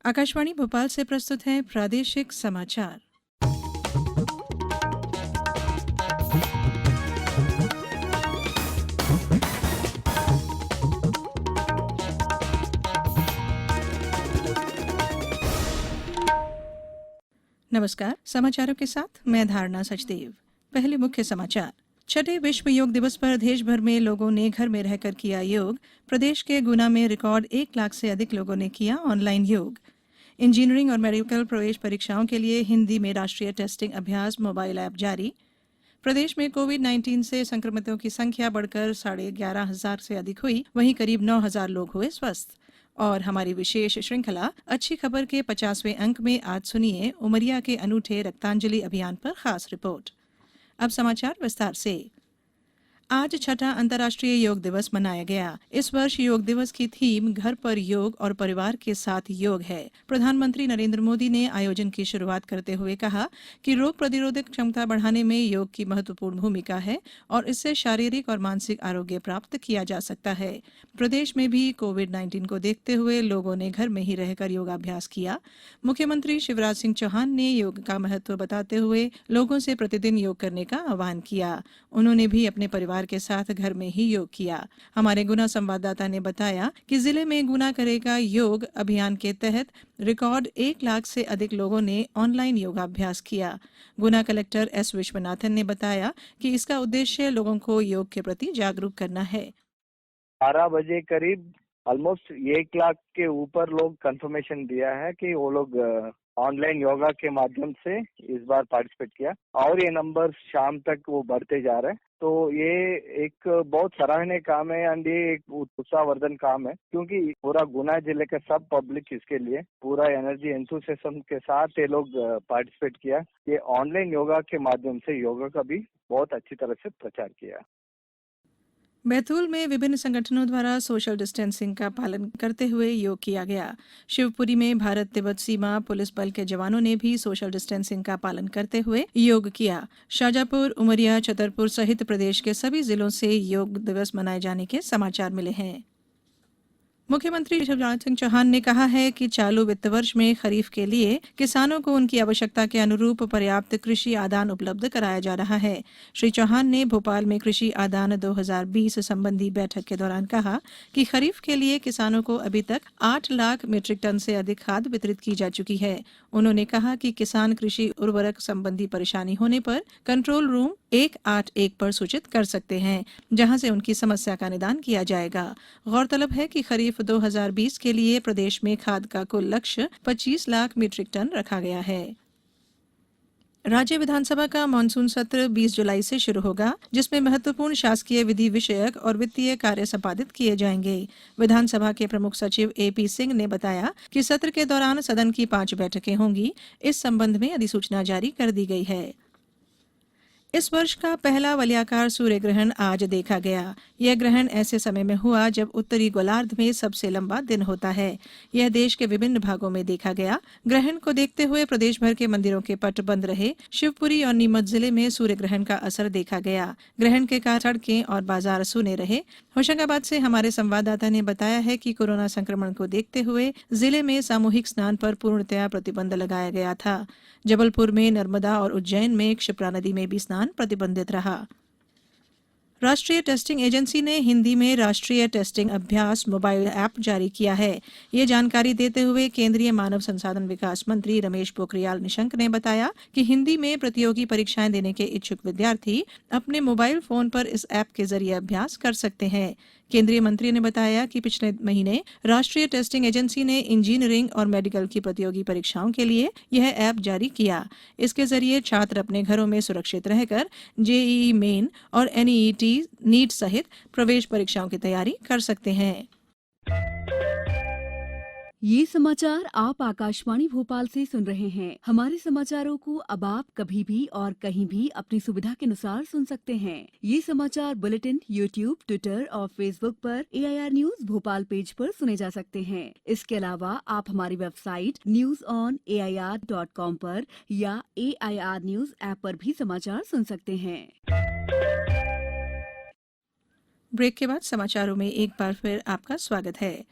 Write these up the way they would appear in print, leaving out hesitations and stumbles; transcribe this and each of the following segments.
आकाशवाणी भोपाल से प्रस्तुत है प्रादेशिक समाचार। नमस्कार, समाचारों के साथ मैं धारणा सचदेव। पहले मुख्य समाचार। छठे विश्व योग दिवस पर देश भर में लोगों ने घर में रहकर किया योग। प्रदेश के गुना में रिकॉर्ड 1 लाख से अधिक लोगों ने किया ऑनलाइन योग। इंजीनियरिंग और मेडिकल प्रवेश परीक्षाओं के लिए हिंदी में राष्ट्रीय टेस्टिंग अभ्यास मोबाइल ऐप जारी। प्रदेश में कोविड-19 से संक्रमितों की संख्या बढ़कर 11,500 से अधिक हुई, वहीं करीब 9,000 लोग हुए स्वस्थ। और हमारी विशेष श्रृंखला अच्छी खबर के 50वें अंक में आज सुनिए उमरिया के अनूठे रक्तांजलि अभियान पर खास रिपोर्ट। अब समाचार विस्तार से। आज छठा अंतर्राष्ट्रीय योग दिवस मनाया गया। इस वर्ष योग दिवस की थीम घर पर योग और परिवार के साथ योग है। प्रधानमंत्री नरेंद्र मोदी ने आयोजन की शुरुआत करते हुए कहा कि रोग प्रतिरोधक क्षमता बढ़ाने में योग की महत्वपूर्ण भूमिका है और इससे शारीरिक और मानसिक आरोग्य प्राप्त किया जा सकता है। प्रदेश में भी कोविड-19 को देखते हुए लोगों ने घर में ही रहकर योगाभ्यास किया। मुख्यमंत्री शिवराज सिंह चौहान ने योग का महत्व बताते हुए लोगों से प्रतिदिन योग करने का आह्वान किया। उन्होंने भी अपने परिवार के साथ घर में ही योग किया। हमारे गुना संवाददाता ने बताया कि जिले में गुना करेगा योग अभियान के तहत रिकॉर्ड 1 लाख से अधिक लोगों ने ऑनलाइन योगाभ्यास किया। गुना कलेक्टर एस विश्वनाथन ने बताया कि इसका उद्देश्य लोगों को योग के प्रति जागरूक करना है। 12 बजे करीब ऑलमोस्ट 1 लाख के ऊपर लोग कंफर्मेशन दिया है कि वो लोग ऑनलाइन योगा के माध्यम से इस बार पार्टिसिपेट किया और ये नंबर शाम तक वो बढ़ते जा रहे हैं। तो ये एक बहुत सराहनीय काम है एंड ये एक उत्साहवर्धन काम है, क्योंकि पूरा गुना जिले का सब पब्लिक इसके लिए पूरा एनर्जी एंथुसियाज्म के साथ ये लोग पार्टिसिपेट किया। ये ऑनलाइन योगा के माध्यम से योगा का भी बहुत अच्छी तरह से प्रचार किया। बैतूल में विभिन्न संगठनों द्वारा सोशल डिस्टेंसिंग का पालन करते हुए योग किया गया। शिवपुरी में भारत तिब्बत सीमा पुलिस बल के जवानों ने भी सोशल डिस्टेंसिंग का पालन करते हुए योग किया। शाजापुर, उमरिया, छतरपुर सहित प्रदेश के सभी जिलों से योग दिवस मनाए जाने के समाचार मिले हैं। मुख्यमंत्री शिवराज सिंह चौहान ने कहा है कि चालू वित्त वर्ष में खरीफ के लिए किसानों को उनकी आवश्यकता के अनुरूप पर्याप्त कृषि आदान उपलब्ध कराया जा रहा है। श्री चौहान ने भोपाल में कृषि आदान 2020 संबंधी बैठक के दौरान कहा कि खरीफ के लिए किसानों को अभी तक 8 लाख मीट्रिक टन से अधिक खाद वितरित की जा चुकी है। उन्होंने कहा कि किसान कृषि उर्वरक संबंधी परेशानी होने पर कंट्रोल रूम 181 पर सूचित कर सकते हैं, जहां से उनकी समस्या का निदान किया जाएगा। गौरतलब है कि खरीफ 2020 के लिए प्रदेश में खाद का कुल लक्ष्य 25 लाख मीट्रिक टन रखा गया है। राज्य विधानसभा का मानसून सत्र 20 जुलाई से शुरू होगा, जिसमें महत्वपूर्ण शासकीय विधि विषयक और वित्तीय कार्य संपादित किए जाएंगे। विधानसभा के प्रमुख सचिव एपी सिंह ने बताया कि सत्र के दौरान सदन की 5 बैठकें होंगी। इस संबंध में अधिसूचना जारी कर दी गई है। इस वर्ष का पहला वलयाकार सूर्य ग्रहण आज देखा गया। यह ग्रहण ऐसे समय में हुआ जब उत्तरी गोलार्ध में सबसे लंबा दिन होता है। यह देश के विभिन्न भागों में देखा गया। ग्रहण को देखते हुए प्रदेश भर के मंदिरों के पट बंद रहे। शिवपुरी और नीमच जिले में सूर्य ग्रहण का असर देखा गया। ग्रहण के कारण सड़कें और बाजार सूने रहे। होशंगाबाद से हमारे संवाददाता ने बताया है कि कोरोना संक्रमण को देखते हुए जिले में सामूहिक स्नान पर पूर्णतया प्रतिबंध लगाया गया था। जबलपुर में नर्मदा और उज्जैन में क्षिप्रा नदी में भी स्नान प्रतिबंधित रहा। राष्ट्रीय टेस्टिंग एजेंसी ने हिंदी में राष्ट्रीय टेस्टिंग अभ्यास मोबाइल ऐप जारी किया है। ये जानकारी देते हुए केंद्रीय मानव संसाधन विकास मंत्री रमेश पोखरियाल निशंक ने बताया कि हिंदी में प्रतियोगी परीक्षाएं देने के इच्छुक विद्यार्थी अपने मोबाइल फोन पर इस ऐप के जरिए अभ्यास कर सकते हैं। केंद्रीय मंत्री ने बताया कि पिछले महीने राष्ट्रीय टेस्टिंग एजेंसी ने इंजीनियरिंग और मेडिकल की प्रतियोगी परीक्षाओं के लिए यह ऐप जारी किया। इसके जरिए छात्र अपने घरों में सुरक्षित रहकर जेईई मेन और एनईईटी नीट सहित प्रवेश परीक्षाओं की तैयारी कर सकते हैं। ये समाचार आप आकाशवाणी भोपाल से सुन रहे हैं। हमारे समाचारों को अब आप कभी भी और कहीं भी अपनी सुविधा के अनुसार सुन सकते हैं। ये समाचार बुलेटिन यूट्यूब, ट्विटर और फेसबुक पर AIR न्यूज भोपाल पेज पर सुने जा सकते हैं। इसके अलावा आप हमारी वेबसाइट newsonair.com पर या AIR न्यूज ऐप पर भी समाचार सुन सकते हैं। ब्रेक के बाद समाचारों में एक बार फिर आपका स्वागत है।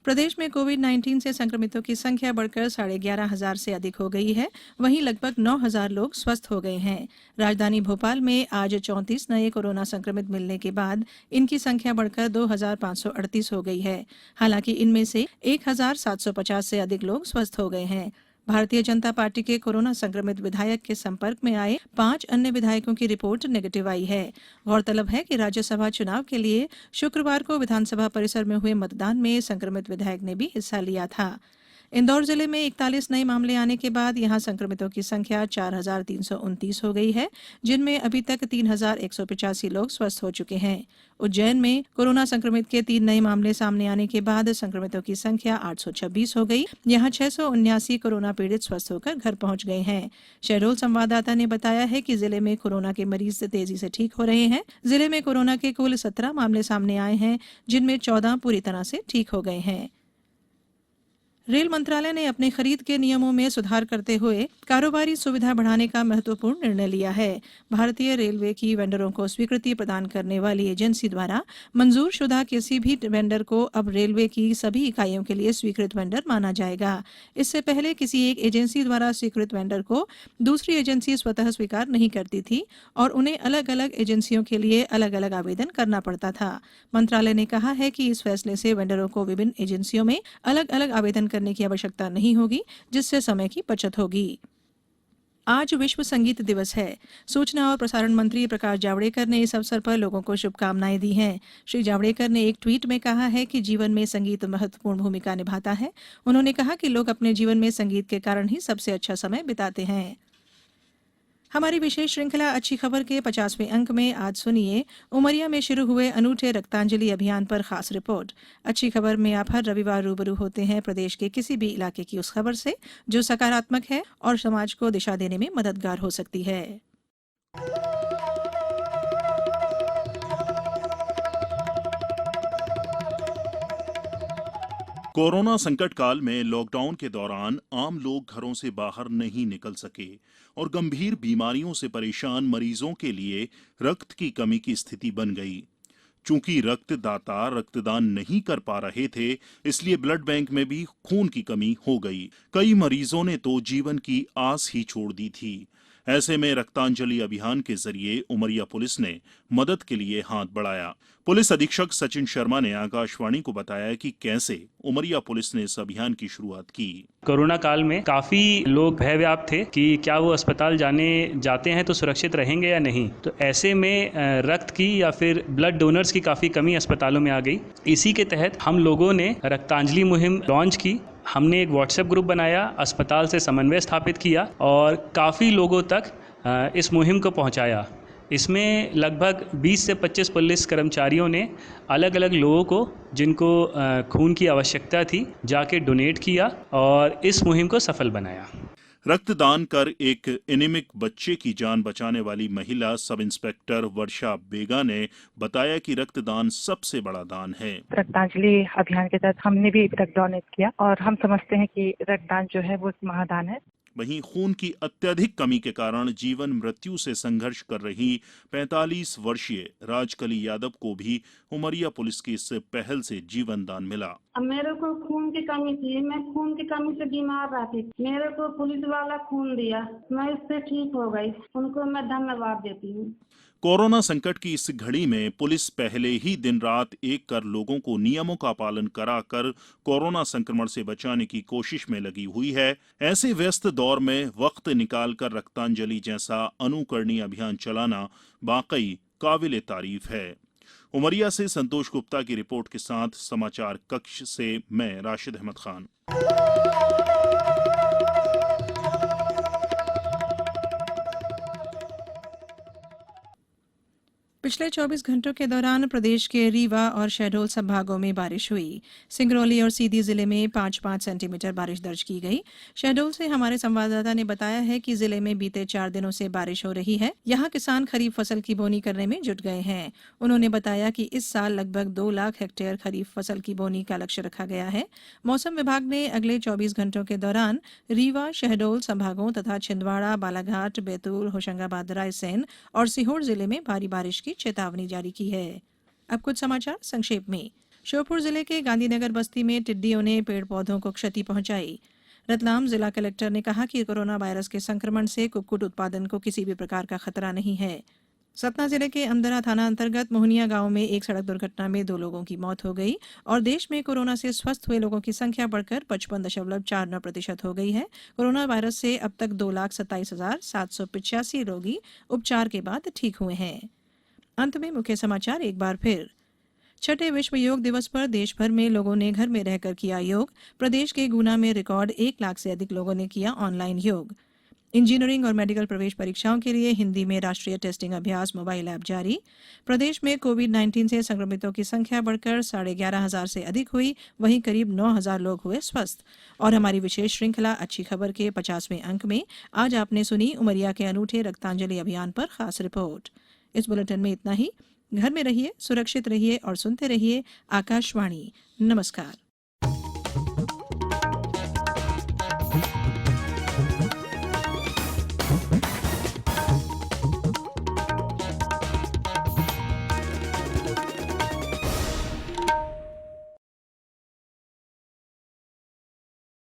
प्रदेश में कोविड-19 से संक्रमितों की संख्या बढ़कर 11,500 से अधिक हो गई है। वहीं लगभग 9,000 लोग स्वस्थ हो गए हैं। राजधानी भोपाल में आज 34 नए कोरोना संक्रमित मिलने के बाद इनकी संख्या बढ़कर 2,538 हो गई है। हालांकि इनमें से 1,750 से अधिक लोग स्वस्थ हो गए हैं। भारतीय जनता पार्टी के कोरोना संक्रमित विधायक के संपर्क में आए 5 अन्य विधायकों की रिपोर्ट नेगेटिव आई है। गौरतलब है कि राज्यसभा चुनाव के लिए शुक्रवार को विधानसभा परिसर में हुए मतदान में संक्रमित विधायक ने भी हिस्सा लिया था। इंदौर जिले में 41 नए मामले आने के बाद यहां संक्रमितों की संख्या 4,329 हो गई है, जिनमें अभी तक 3,185 लोग स्वस्थ हो चुके हैं। उज्जैन में कोरोना संक्रमित के 3 नए मामले सामने आने के बाद संक्रमितों की संख्या 826 हो गई। यहां 679 कोरोना पीड़ित स्वस्थ होकर घर पहुंच गए हैं। शहडोल संवाददाता ने बताया है कि जिले में कोरोना के मरीज तेजी से ठीक हो रहे हैं। जिले में कोरोना के कुल 17 मामले सामने आए हैं, जिनमें 14 पूरी तरह से ठीक हो गए हैं। रेल मंत्रालय ने अपने खरीद के नियमों में सुधार करते हुए कारोबारी सुविधा बढ़ाने का महत्वपूर्ण निर्णय लिया है। भारतीय रेलवे की वेंडरों को स्वीकृति प्रदान करने वाली एजेंसी द्वारा मंजूर शुदा किसी भी वेंडर को अब रेलवे की सभी इकाइयों के लिए स्वीकृत वेंडर माना जाएगा। इससे पहले किसी एक एजेंसी द्वारा स्वीकृत वेंडर को दूसरी एजेंसी स्वतः स्वीकार नहीं करती थी और उन्हें अलग अलग एजेंसियों के लिए अलग अलग आवेदन करना पड़ता था। मंत्रालय ने कहा है कि इस फैसले से वेंडरों को विभिन्न एजेंसियों में अलग अलग आवेदन करने की आवश्यकता नहीं होगी, जिससे समय की बचत होगी। आज विश्व संगीत दिवस है। सूचना और प्रसारण मंत्री प्रकाश जावड़ेकर ने इस अवसर पर लोगों को शुभकामनाएं दी हैं। श्री जावड़ेकर ने एक ट्वीट में कहा है कि जीवन में संगीत महत्वपूर्ण भूमिका निभाता है। उन्होंने कहा कि लोग अपने जीवन में संगीत के कारण ही सबसे अच्छा समय बिताते हैं। हमारी विशेष श्रृंखला अच्छी खबर के 50वें अंक में आज सुनिए उमरिया में शुरू हुए अनूठे रक्तांजलि अभियान पर खास रिपोर्ट। अच्छी खबर में आप हर रविवार रूबरू होते हैं प्रदेश के किसी भी इलाके की उस खबर से जो सकारात्मक है और समाज को दिशा देने में मददगार हो सकती है। कोरोना संकट काल में लॉकडाउन के दौरान आम लोग घरों से बाहर नहीं निकल सके और गंभीर बीमारियों से परेशान मरीजों के लिए रक्त की कमी की स्थिति बन गई। चूंकि रक्तदाता रक्तदान नहीं कर पा रहे थे, इसलिए ब्लड बैंक में भी खून की कमी हो गई। कई मरीजों ने तो जीवन की आस ही छोड़ दी थी। ऐसे में रक्तांजलि अभियान के जरिए उमरिया पुलिस ने मदद के लिए हाथ बढ़ाया। पुलिस अधीक्षक सचिन शर्मा ने आकाशवाणी को बताया कि कैसे उमरिया पुलिस ने इस अभियान की शुरुआत की। कोरोना काल में काफी लोग भयव्याप्त थे कि क्या वो अस्पताल जाते हैं तो सुरक्षित रहेंगे या नहीं। तो ऐसे में रक्त की या फिर ब्लड डोनर्स की काफी कमी अस्पतालों में आ गई। इसी के तहत हम लोगों ने रक्तांजलि मुहिम लॉन्च की। हमने एक व्हाट्सएप ग्रुप बनाया, अस्पताल से समन्वय स्थापित किया और काफ़ी लोगों तक इस मुहिम को पहुंचाया। इसमें लगभग 20 से 25 पुलिस कर्मचारियों ने अलग अलग लोगों को जिनको खून की आवश्यकता थी जाके डोनेट किया और इस मुहिम को सफल बनाया। रक्तदान कर एक एनीमिक बच्चे की जान बचाने वाली महिला सब इंस्पेक्टर वर्षा बेगा ने बताया कि रक्तदान सबसे बड़ा दान है। रक्तांजलि अभियान के तहत हमने भी रक्त डोनेट किया और हम समझते हैं कि रक्तदान जो है वो महादान है। वहीं खून की अत्यधिक कमी के कारण जीवन मृत्यु से संघर्ष कर रही 45 वर्षीय राजकली यादव को भी उमरिया पुलिस की इस पहल से जीवन दान मिला। मेरे को खून की कमी थी, मैं खून की कमी से बीमार रहती। मेरे को पुलिस वाला खून दिया, मैं इससे ठीक हो गई। उनको मैं धन्यवाद देती हूँ। कोरोना संकट की इस घड़ी में पुलिस पहले ही दिन रात एक कर लोगों को नियमों का पालन कराकर कोरोना संक्रमण से बचाने की कोशिश में लगी हुई है। ऐसे व्यस्त दौर में वक्त निकालकर रक्तांजलि जैसा अनुकरणीय अभियान चलाना वाकई काबिले तारीफ है। उमरिया से संतोष गुप्ता की रिपोर्ट के साथ समाचार कक्ष से मैं राशिद अहमद खान। पिछले 24 घंटों के दौरान प्रदेश के रीवा और शहडोल संभागों में बारिश हुई। सिंगरौली और सीधी जिले में 5-5 सेंटीमीटर बारिश दर्ज की गई। शहडोल से हमारे संवाददाता ने बताया है कि जिले में बीते 4 दिनों से बारिश हो रही है। यहाँ किसान खरीफ फसल की बोनी करने में जुट गए हैं। उन्होंने बताया कि इस साल लगभग 2 लाख हेक्टेयर खरीफ फसल की बोनी का लक्ष्य रखा गया है। मौसम विभाग ने अगले 24 घंटों के दौरान रीवा, शहडोल संभागों तथा छिंदवाड़ा, बालाघाट, बैतूल, होशंगाबाद, रायसेन और सीहोर जिले में भारी बारिश की चेतावनी जारी की है। अब कुछ समाचार संक्षेप में। श्योपुर जिले के गांधीनगर बस्ती में टिड्डियों ने पेड़ पौधों को क्षति पहुंचाई। रतलाम जिला कलेक्टर ने कहा कि कोरोना वायरस के संक्रमण से कुक्कुट उत्पादन को किसी भी प्रकार का खतरा नहीं है। सतना जिले के अंदरा थाना अंतर्गत मोहनिया गांव में एक सड़क दुर्घटना में 2 लोगों की मौत हो गई और देश में कोरोना से स्वस्थ हुए लोगों की संख्या बढ़कर 55.49% हो गई है। कोरोना वायरस से अब तक 2,27,785 रोगी उपचार के बाद ठीक हुए हैं। अंत में मुख्य समाचार एक बार फिर। छठे विश्व योग दिवस पर देश भर में लोगों ने घर में रहकर किया योग। प्रदेश के गुना में रिकॉर्ड 1 लाख से अधिक लोगों ने किया ऑनलाइन योग। इंजीनियरिंग और मेडिकल प्रवेश परीक्षाओं के लिए हिंदी में राष्ट्रीय टेस्टिंग अभ्यास मोबाइल ऐप जारी। प्रदेश में कोविड-19 से संक्रमितों की संख्या बढ़कर 11,500 से अधिक हुई, वहीं करीब 9,000 लोग हुए स्वस्थ। और हमारी विशेष श्रृंखला अच्छी खबर के 50वें अंक में आज आपने सुनी उमरिया के अनूठे रक्तांजलि अभियान पर खास रिपोर्ट। इस बुलेटिन में इतना ही। घर में रहिए, सुरक्षित रहिए और सुनते रहिए आकाशवाणी। नमस्कार।